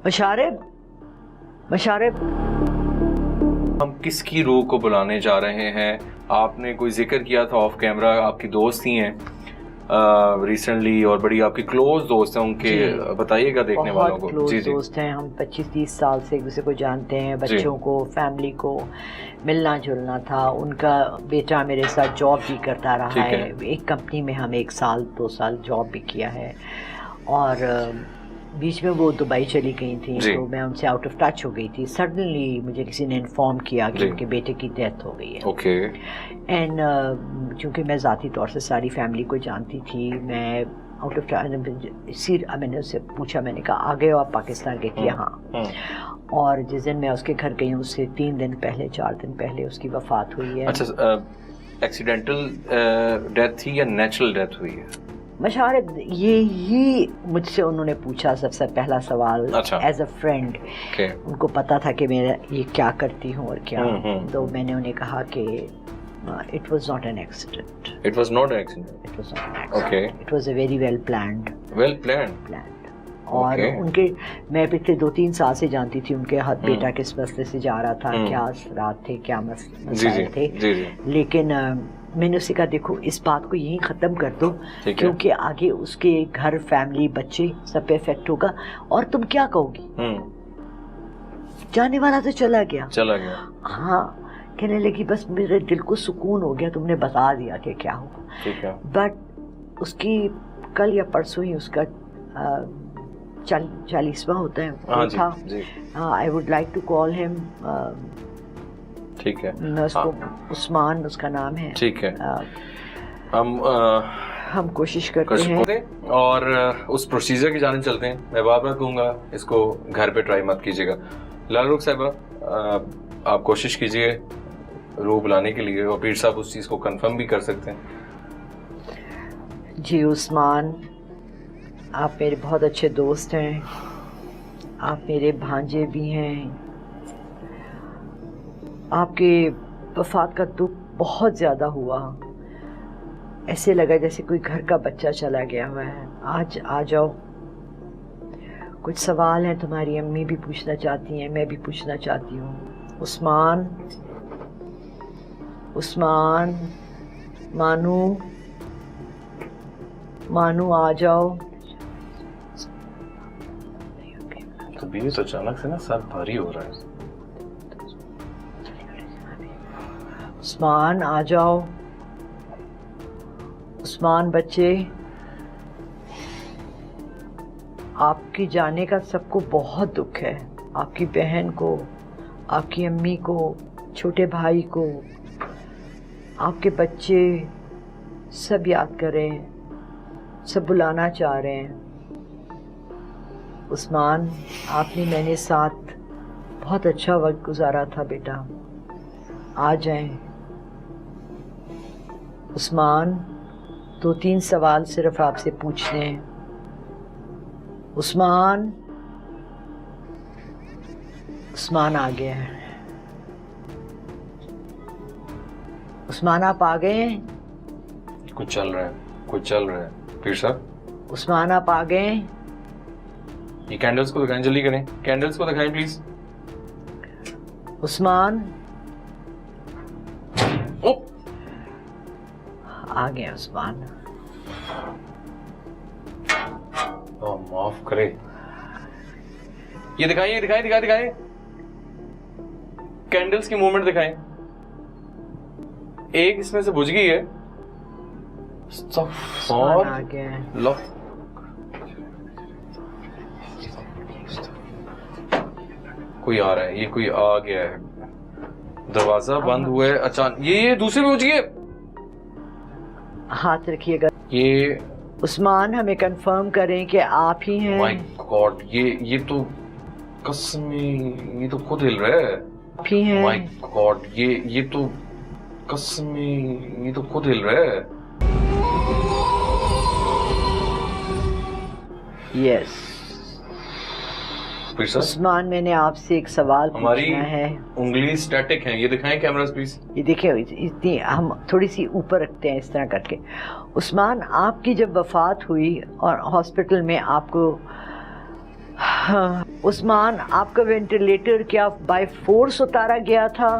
مشارب ہم کس کی روح کو بلانے جا رہے ہیں؟ آپ نے کوئی ذکر کیا تھا آف کیمرہ، آپ کی دوست ہی ہیں ریسنٹلی اور بڑی آپ کی کلوز دوست ہیں، ان کے بتائیے گا دیکھنے والوں کو. بہت کلوز دوست ہیں ہم، 25-30 سال سے ایک دوسرے کو جانتے ہیں، بچوں کو، فیملی کو ملنا جلنا تھا. ان کا بیٹا میرے ساتھ جاب بھی کرتا رہا ہے، ایک کمپنی میں ہم 1 سال 2 سال جاب بھی کیا ہے، اور بیچ میں وہ دبئی چلی گئی تھیں تو میں ان سے آؤٹ آف ٹچ ہو گئی تھی. سڈنلی مجھے کسی نے انفارم کیا کہ ان کے بیٹے کی ڈیتھ ہو گئی ہے. اینڈ چونکہ میں ذاتی طور سے ساری فیملی کو جانتی تھی، میں آؤٹ آف میں نے اس سے پوچھا، میں نے کہا آ گئے ہو آپ پاکستان گئے تھی؟ ہاں. اور جس دن میں اس کے گھر گئی ہوں اس سے 3 دن پہلے 4 دن پہلے اس کی وفات ہوئی ہے. اچھا، ایکسیڈنٹل ڈیتھ تھی یا نیچرل ڈیتھ ہوئی ہے؟ مشارب یہی مجھ سے انہوں نے پوچھا سب سے پہلا سوال ایز اے فرینڈ. ان کو پتا تھا کہ میں یہ کیا کرتی ہوں اور کیا، تو میں نے انہیں کہا کہ it was not an accident. It was not an accident. It was not an accident. Okay. It was a very well planned. Well planned. اور ان کے میں پچھلے 2-3 سال سے جانتی تھی ان کے ہاتھ بیٹا کس مسئلے سے جا رہا تھا، کیا اثرات تھے، کیا مسائل تھے. لیکن میں نے اسے کہا دیکھو اس بات کو یہیں ختم کر دو، کیونکہ آگے اس کے گھر، فیملی، بچے سب پہ افیکٹ ہوگا، اور تم کیا کہو گی؟ جانے والا تو چلا گیا. ہاں، کہنے لگی بس میرے دل کو سکون ہو گیا، تم نے بتا دیا کہ کیا ہوگا. بٹ اس کی کل یا پرسوں ہی اس کا 40واں ہوتا ہے تھا. I would like to call ہم، ٹھیک ہے، میں اس کو عثمان اس کا نام ہے. ٹھیک ہے، ہم کوشش کرتے ہیں اور اس پروسیجر کی جانب چلتے ہیں. میں بار بار کہوں گا اس کو گھر پہ ٹرائی مت کیجیے گا. لال رخ صاحبہ، آپ کوشش کیجیے روح بلانے کے لیے، اور پیر صاحب اس چیز کو کنفرم بھی کر سکتے ہیں. جی عثمان، آپ میرے بہت اچھے دوست ہیں، آپ میرے بھانجے بھی ہیں. آپ کے وفات کا دکھ بہت زیادہ ہوا، ایسے لگا جیسے کوئی گھر کا بچہ چلا گیا ہوا ہے. آج آ جاؤ، کچھ سوال ہیں تمہاری امی بھی پوچھنا چاہتی ہیں، میں بھی پوچھنا چاہتی ہوں. عثمان، مانو آ جاؤ. طبیعت اچانک سے نا سر بھاری ہو رہا ہے. عثمان آ جاؤ. عثمان بچے، آپ کی جانے کا سب کو بہت دکھ ہے، آپ کی بہن کو، آپ کی امی کو، چھوٹے بھائی کو، آپ کے بچے سب یاد کر رہے ہیں، سب بلانا چاہ رہے ہیں. عثمان، آپ نے میں نے ساتھ بہت اچھا وقت گزارا تھا بیٹا، آ جائیں. عثمان، 2-3 سوال صرف آپ سے پوچھنے ہیں. عثمان آ گیا ہے. عثمان آپ آ گئے ہیں؟ کچھ چل رہا ہے پیر صاحب. عثمان آپ آ گئے ہیں؟ یہ کینڈلز کو دکھائیں، جلدی کریں، کینڈلز کو دکھائیں پلیز. عثمان آ گئے. عثمان معاف کرے، یہ دکھائیں کینڈلز کی موومنٹ دکھائیں. ایک اس میں سے بجھ گئی ہے. اور آ گیا ہے. کوئی آ رہا ہے، یہ کوئی آ گیا ہے. دروازہ بند ہوا ہے اچانک. یہ دوسرے میں بجھ گئی ہے. ہاتھ رکھیے گا. یہ عثمان ہمیں کنفرم کریں کہ آپ ہی ہیں. مائی گاڈ، یہ تو قسم، یہ تو خود ہل رہا ہے. آپ ہی ہیں. مائی گاڈ، یہ تو قسم، یہ تو خود ہل رہا ہے. یس عثمان، میں نے آپ سے ایک سوال پوچھنا ہے. انگلی سٹیٹک ہیں، یہ دکھائیں کیمراز پلیز. یہ دیکھیں، اتنی ہم تھوڑی سی اوپر رکھتے ہیں اس طرح کر کے. عثمان، آپ کی جب وفات ہوئی اور ہاسپٹل میں آپ کو हाँ, उस्मान, आपका वेंटिलेटर क्या बाय फोर्स उतारा गया था?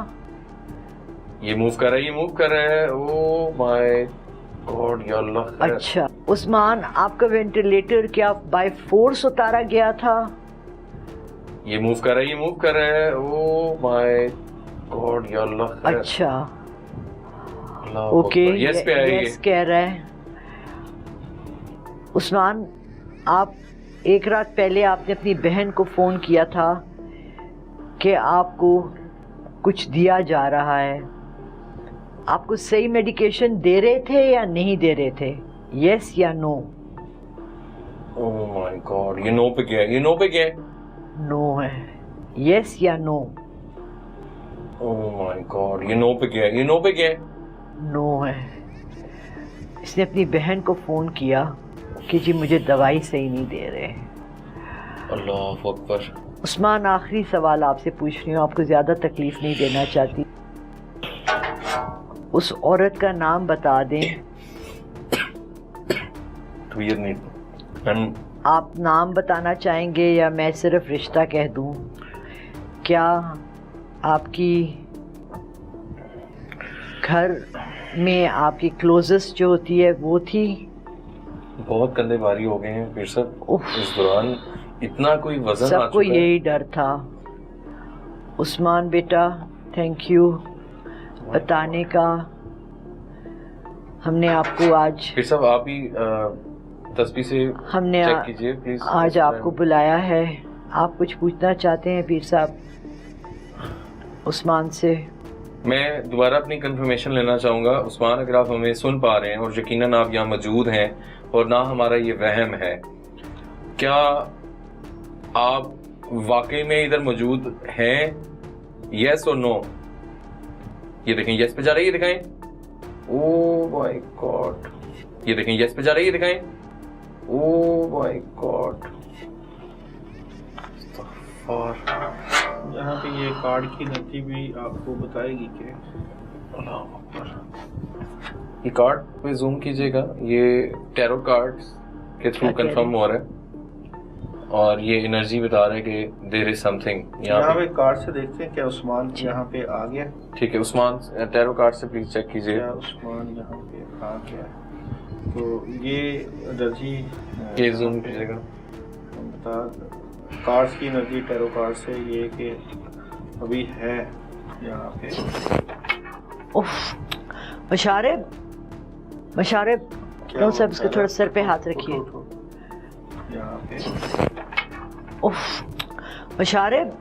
ये मूव कर रहा है, ये मूव कर रहा है। ओ माय गॉड या अल्लाह। अच्छा, उस्मान, आपका वेंटिलेटर क्या बाय फोर्स उतारा गया था? ये मूव कर रहा है, ये मूव कर रहा है। ओ माय गॉड या अल्लाह। अच्छा, अल्लाह ओके, यस पे आइए। यस कह रहा है। उस्मान, आप एक रात पहले आपने अपनी बहन को फ़ोन किया था कि आपको कुछ दिया जा रहा है। आपको सही मेडिकेशन दे रहे थे या नहीं दे रहे थे? यस या नो? ओह माय गॉड, ये नो पे गया, ये नो पे गया। नो है। यस या नो? ओह माय गॉड, ये नो पे गया, ये नो पे गया। नो है। इसने अपनी बहन को फ़ोन किया कि जी मुझे दवाई सही नहीं दे रहे। अल्लाह अकबर। उस्मान, आखिरी सवाल आपसे पूछ रही हूँ, आपको ज़्यादा तकलीफ नहीं देना चाहती। उस औरत का नाम बता दें। आप नाम बताना चाहेंगे या मैं सिर्फ रिश्ता कह दूं? क्या आपकी घर में आपकी क्लोजेस्ट जो होती है वो थी? बहुत कंधे भारी हो गए हैं फिर सब इस दौरान, इतना कोई वजन आ चुका है। सबको यही डर था। उस्मान बेटा, थैंक यू बताने का। हमने आपको आज, फिर सब आप ही तस्बीह से हमने चेक कीजिए प्लीज। आज आपको बुलाया है। आप कुछ पूछना चाहते हैं पीर साहब उस्मान से? मैं दोबारा अपनी कंफर्मेशन लेना चाहूँगा। उस्मान, अगर आप हमें सुन पा रहे हैं और यकीनन आप यहाँ मौजूद हैं और ना हमारा ये वहम है, क्या आप वाकई में इधर मौजूद हैं? यस और नो? ये देखें यस पे जा रही है, दिखाएं। ओह माय गॉड, ये देखें यस पे जा रही है, दिखाएं। Oh my God. यहाँ पे ये कार्ड की एनर्जी भी आपको बताएगी कि ये कार्ड पे जूम कीजिएगा, ये टैरो कार्ड्स के थ्रू कंफर्म हो रहा है और ये एनर्जी बता रहा है कि देयर इज समथिंग। यहाँ पे कार्ड से देखते हैं क्या उस्मान यहाँ पे आ गया। ठीक है उस्मान, टैरो कार्ड से प्लीज चेक कीजिए। क्या उस्मान यहाँ पे आ गया? तो ये एनर्जी ये जूम कीजिएगा। बता कार्ड्स की एनर्जी टैरो कार्ड से ये कि अभी है यहाँ पे। उफ, मशारिब, मशारिब, नो सब इसके थोड़ा सर पे हाथ रखिए। यहाँ पे उफ, मशारिब,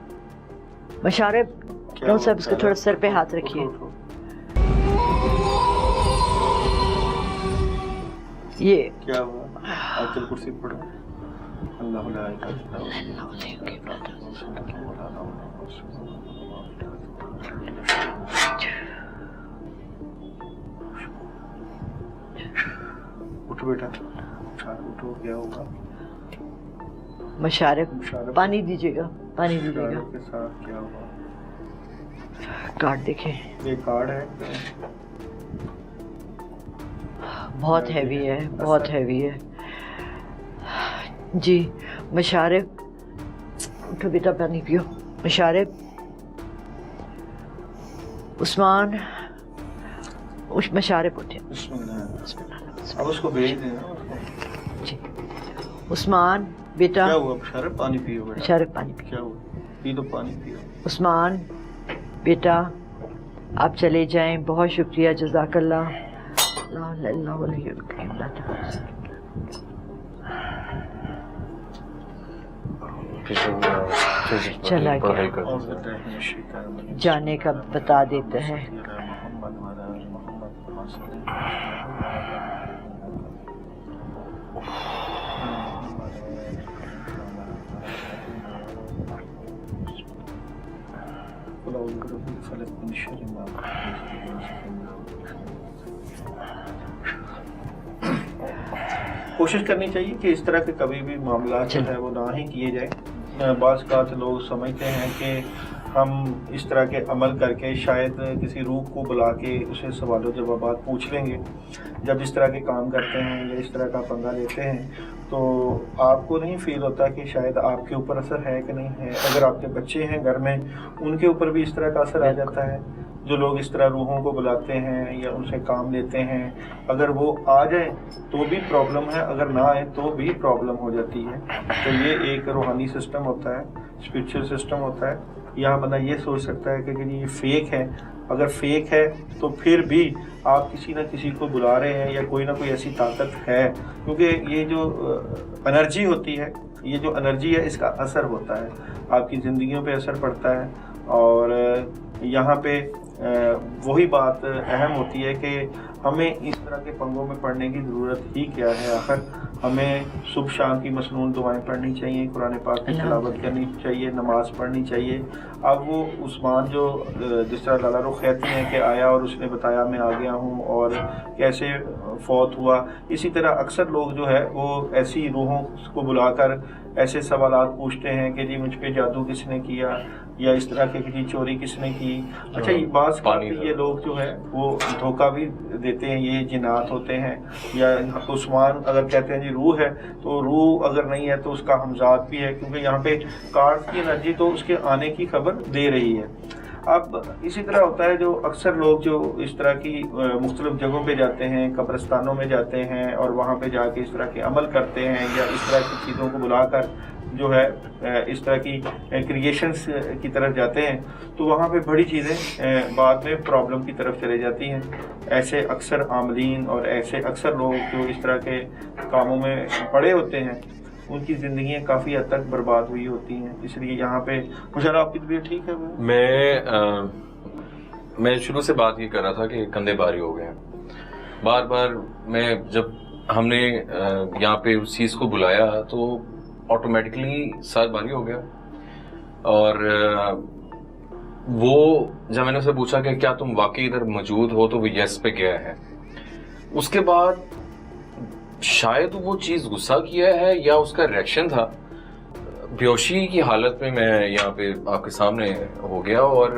मशारिब, नो सब इसके थोड़ा सर पे हाथ रखिए। ये क्या हुआ? आयतुल कुर्सी पढ़ो। अल्लाह ला इलाहा इल्ला उठो बेटा, उठो। क्या होगा? मशारिब, पानी दीजिएगा, पानी दीजिएगा। के साथ क्या होगा? कार्ड देखें, ये कार्ड है, बहुत हैवी है, बहुत हैवी है जी। मशारिब, उठो बेटा, पानी पियो। मशारिब, उस्मान, उस मशारिब उठे। अब उसको भेज देना जी। उस्मान बेटा, क्या हुआ? मशारिब, पानी पियो बेटा। मशारिब, पानी पियो। क्या हुआ? पी लो, पानी पियो। उस्मान बेटा, आप चले जाएं। बहुत शुक्रिया, जज़ाकल्लाह। चला गया, जाने का बता देते हैं। कोशिश करनी चाहिए कि इस तरह के कभी भी मामला जो है वो ना ही किए जाए। बाज़ औक़ात लोग समझते हैं कि हम इस तरह के अमल करके शायद किसी रूह को बुला के उसे सवालों जवाबात पूछ लेंगे। जब इस तरह के काम करते हैं या इस तरह का पंगा लेते हैं तो आपको नहीं फील होता कि शायद आपके ऊपर असर है कि नहीं है। अगर आपके बच्चे हैं घर में, उनके ऊपर भी इस तरह का असर आ जाता है। जो लोग इस तरह रूहों को बुलाते हैं या उनसे काम लेते हैं, अगर वो आ जाए तो भी प्रॉब्लम है, अगर ना आए तो भी प्रॉब्लम हो जाती है। तो ये एक रूहानी सिस्टम होता है, स्पिरिचुअल सिस्टम होता है। यहाँ बंदा ये सोच सकता है कि ये फेक है। अगर फेक है तो फिर भी आप किसी न किसी को बुला रहे हैं या कोई ना कोई ऐसी ताकत है, क्योंकि ये जो एनर्जी होती है, ये जो एनर्जी है, इसका असर होता है, आपकी ज़िंदगियों पे असर पड़ता है। और यहाँ पे वही बात अहम होती है कि हमें इस तरह के पंगों में पढ़ने की ज़रूरत ही क्या है। आखिर हमें सुबह शाम की मसनून दुआएं पढ़नी चाहिए, कुरान पाक की तिलावत करनी चाहिए, नमाज़ पढ़नी चाहिए। अब वो उस्मान जो जिस तरह लाला रुख कहती हैं कि आया और उसने बताया मैं आ गया हूँ और कैसे फौत हुआ, इसी तरह अक्सर लोग जो है वो ऐसी रूहों को बुलाकर ऐसे सवालात पूछते हैं कि जी मुझ पे जादू किसने किया या इस तरह की चोरी किसने की। अच्छा, ये बात ये लोग जो है वो धोखा भी देते हैं, ये जिन्नात होते हैं। या उस्मान अगर कहते हैं जी रूह है, तो रूह अगर नहीं है तो उसका हमजाद भी है, क्योंकि यहाँ पे कार्ड्स की एनर्जी तो उसके आने की खबर दे रही है। अब इसी तरह होता है जो अक्सर लोग जो इस तरह की मुख्तलिफ जगहों पे जाते हैं, कब्रिस्तानों में जाते हैं और वहाँ पे जाके इस तरह के अमल करते हैं या इस तरह की चीज़ों को बुलाकर जो है इस तरह की क्रिएशंस की तरफ जाते हैं, तो वहाँ पे बड़ी चीज़ें बाद में प्रॉब्लम की तरफ चले जाती हैं। ऐसे अक्सर आमलीन और ऐसे अक्सर लोग जो इस तरह के कामों में पड़े होते हैं, उनकी ज़िंदगियाँ काफ़ी हद तक बर्बाद हुई होती हैं। इसलिए यहाँ पे मुझे आपकी तबीयत ठीक है? मैं शुरू से बात ये कर रहा था कि कंधे भारी हो गए हैं। बार बार जब हमने यहाँ पे उस चीज़ को बुलाया तो ऑटोमेटिकली सर भारी हो गया। और वो जब मैंने उससे पूछा कि क्या तुम वाकई इधर मौजूद हो, तो वो यस पे गया है। उसके बाद शायद वो चीज़ गुस्सा किया है या उसका रिएक्शन था, बेहोशी की हालत में मैं यहाँ पे आपके सामने हो गया और